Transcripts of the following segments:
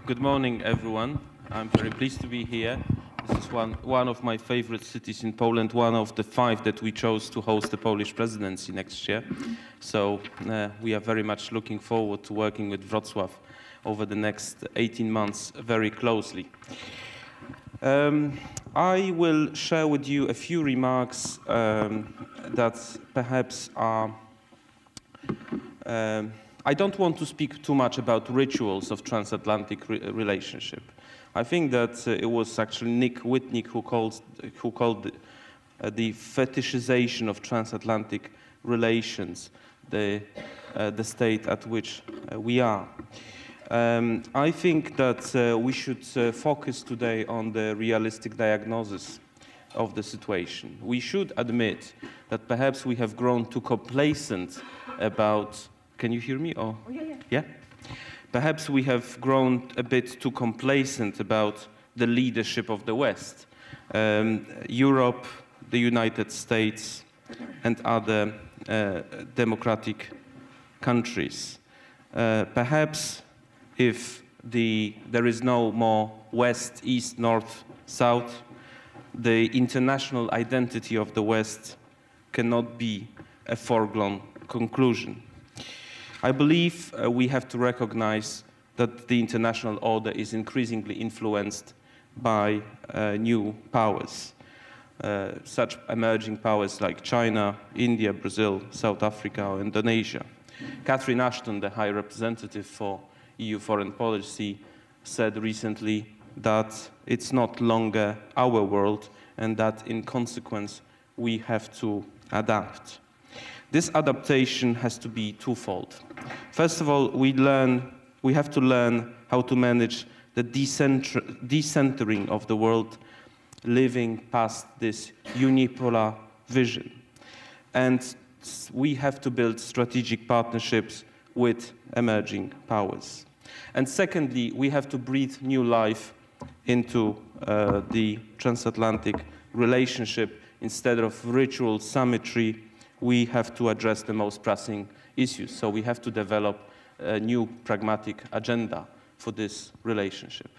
Good morning, everyone. I'm very pleased to be here. This is one of my favorite cities in Poland, one of the 5 that we chose to host the Polish presidency next year. So we are very much looking forward to working with Wrocław over the next 18 months very closely. I will share with you a few remarks that perhaps are I don't want to speak too much about rituals of transatlantic relationship. I think that it was actually Witney who called the fetishization of transatlantic relations the state at which we are. I think that we should focus today on the realistic diagnosis of the situation. We should admit that perhaps we have grown too complacent about. Can you hear me? Oh, yeah. Perhaps we have grown a bit too complacent about the leadership of the West. Europe, the United States, and other democratic countries. Perhaps if there is no more West, East, North, South, the international identity of the West cannot be a foregone conclusion. I believe we have to recognize that the international order is increasingly influenced by new powers, such emerging powers like China, India, Brazil, South Africa, or Indonesia. Catherine Ashton, the High Representative for EU foreign policy, said recently that it's not longer our world and that in consequence we have to adapt. This adaptation has to be twofold. First of all, we have to learn how to manage the decentering of the world, living past this unipolar vision. And we have to build strategic partnerships with emerging powers. And secondly, we have to breathe new life into the transatlantic relationship. Instead of ritual symmetry, we have to address the most pressing issues. So we have to develop a new pragmatic agenda for this relationship.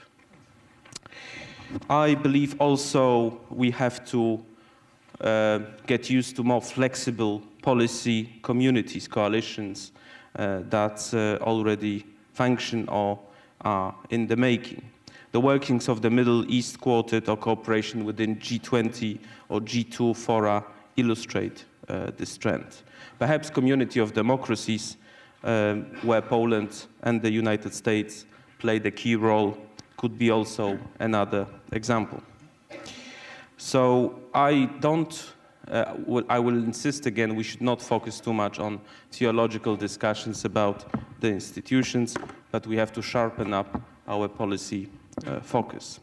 I believe also we have to get used to more flexible policy communities, coalitions that already function or are in the making. The workings of the Middle East Quartet or cooperation within G20 or G2 fora illustrate this trend. Perhaps community of democracies where Poland and the United States played a key role could be also another example. So I will insist again, we should not focus too much on theological discussions about the institutions, but we have to sharpen up our policy focus.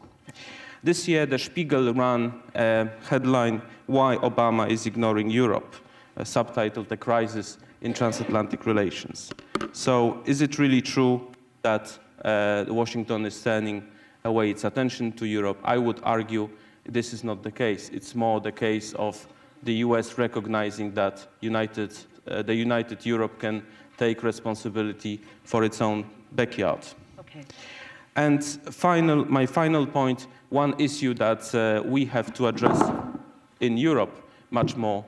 This year, the Spiegel ran a headline, "Why Obama is Ignoring Europe," subtitled "The Crisis in Transatlantic Relations." So is it really true that Washington is turning away its attention to Europe? I would argue this is not the case. It's more the case of the US recognizing that the united Europe can take responsibility for its own backyard. Okay. And my final point, one issue that we have to address in Europe much more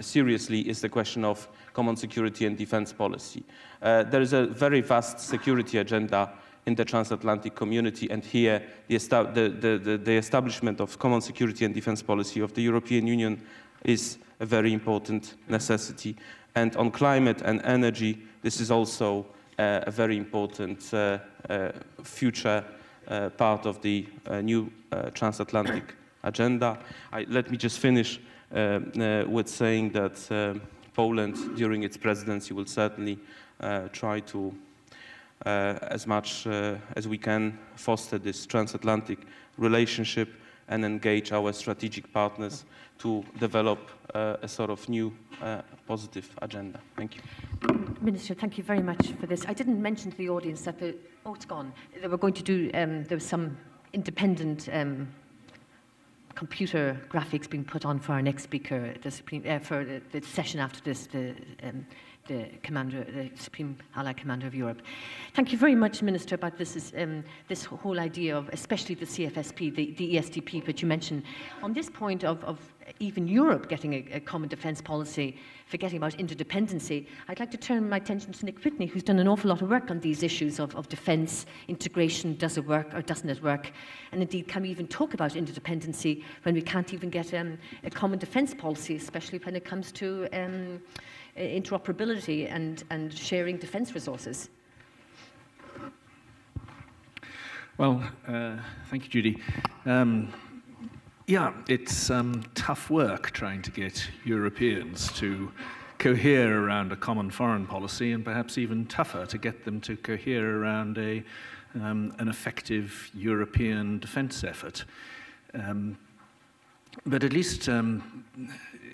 seriously is the question of common security and defense policy. There is a very vast security agenda in the transatlantic community, and here the establishment of common security and defense policy of the European Union is a very important necessity. And on climate and energy, this is also a very important future part of the new transatlantic agenda. Let me just finish with saying that Poland, during its presidency, will certainly try to, as much as we can, foster this transatlantic relationship and engage our strategic partners to develop a sort of new positive agenda. Thank you. Minister, thank you very much for this. I didn't mention to the audience that it's gone. They were going to do, there was some independent computer graphics being put on for our next speaker, for the session after this, the the Supreme Allied Commander of Europe. Thank you very much, Minister, about this whole idea of, especially the CFSP, the ESDP, which you mentioned. On this point of even Europe getting a common defence policy, forgetting about interdependency, I'd like to turn my attention to Nick Witney, who's done an awful lot of work on these issues of defence, integration, does it work or doesn't it work? And indeed, can we even talk about interdependency when we can't even get a common defence policy, especially when it comes to interoperability and sharing defence resources? Well, thank you, Judy. Yeah, it's tough work trying to get Europeans to cohere around a common foreign policy, and perhaps even tougher to get them to cohere around an effective European defence effort. But at least in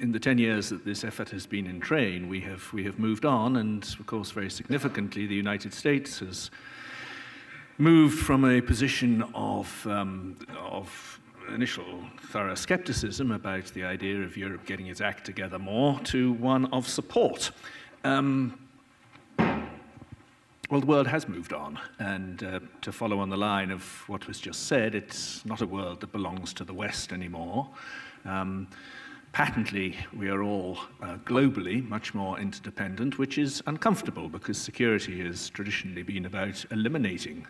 the 10 years that this effort has been in train, we have moved on, and of course, very significantly, the United States has moved from a position of initial thorough skepticism about the idea of Europe getting its act together more to one of support. Well, the world has moved on, and to follow on the line of what was just said, it's not a world that belongs to the West anymore. Patently, we are all globally much more interdependent, which is uncomfortable because security has traditionally been about eliminating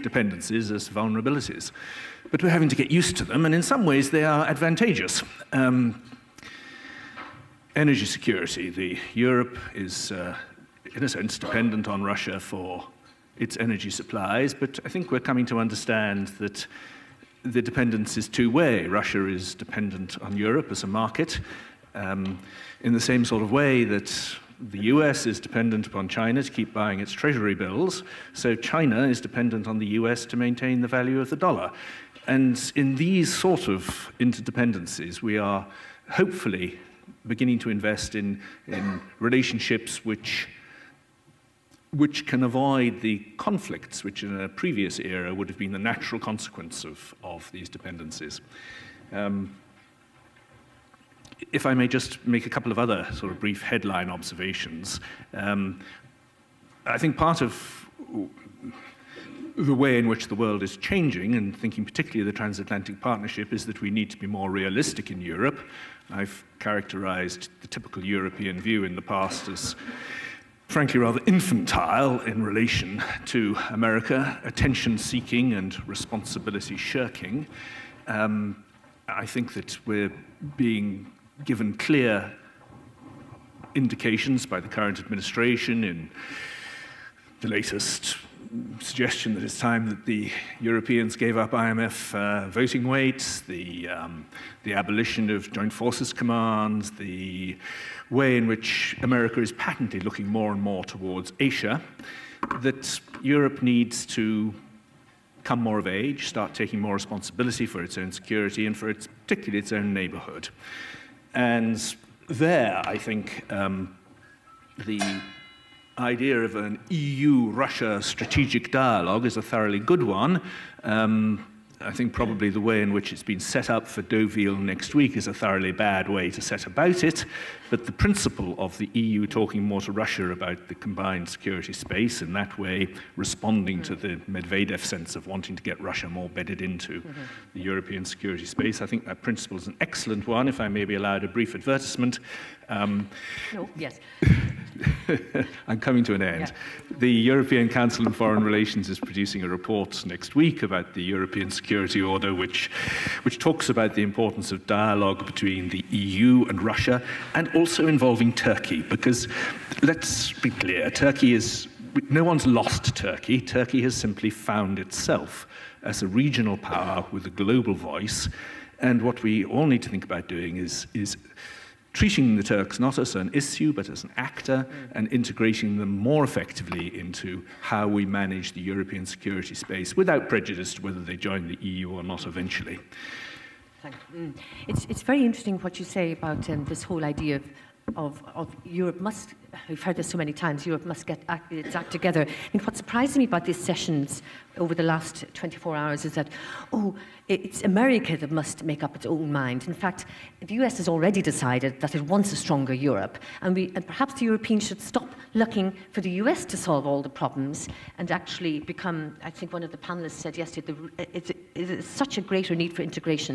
dependencies as vulnerabilities. But we're having to get used to them, and in some ways they are advantageous. Energy security. Europe is, in a sense, dependent on Russia for its energy supplies, but I think we're coming to understand that the dependence is two-way. Russia is dependent on Europe as a market in the same sort of way that the US is dependent upon China to keep buying its treasury bills, so China is dependent on the US to maintain the value of the dollar. And in these sort of interdependencies, we are hopefully beginning to invest in relationships which can avoid the conflicts which in a previous era would have been the natural consequence of these dependencies. If I may just make a couple of other sort of brief headline observations. I think part of the way in which the world is changing, and thinking particularly of the Transatlantic Partnership, is that we need to be more realistic in Europe. I've characterized the typical European view in the past as frankly rather infantile in relation to America, attention-seeking and responsibility-shirking. I think that we're being given clear indications by the current administration in the latest suggestion that it's time that the Europeans gave up IMF voting weight, the abolition of joint forces commands, the way in which America is patently looking more and more towards Asia, that Europe needs to come more of age, start taking more responsibility for its own security and for particularly its own neighborhood. And there, I think, the idea of an EU-Russia strategic dialogue is a thoroughly good one. I think probably the way in which it's been set up for Deauville next week is a thoroughly bad way to set about it, but the principle of the EU talking more to Russia about the combined security space, and that way responding to the Medvedev sense of wanting to get Russia more bedded into the European security space, I think that principle is an excellent one. If I may be allowed a brief advertisement. No, yes. I'm coming to an end. Yeah. The European Council on Foreign Relations is producing a report next week about the European Security Order, which talks about the importance of dialogue between the EU and Russia, and also involving Turkey, because let's be clear, no one's lost Turkey. Turkey has simply found itself as a regional power with a global voice, and what we all need to think about doing is treating the Turks not as an issue, but as an actor, and integrating them more effectively into how we manage the European security space without prejudice to whether they join the EU or not eventually. Thank you. It's very interesting what you say about this whole idea Europe must, we've heard this so many times, Europe must get its act together. And what surprised me about these sessions over the last 24 hours is that, it's America that must make up its own mind. In fact, the US has already decided that it wants a stronger Europe. And perhaps the Europeans should stop looking for the US to solve all the problems and actually become, I think one of the panelists said yesterday, it's such a greater need for integration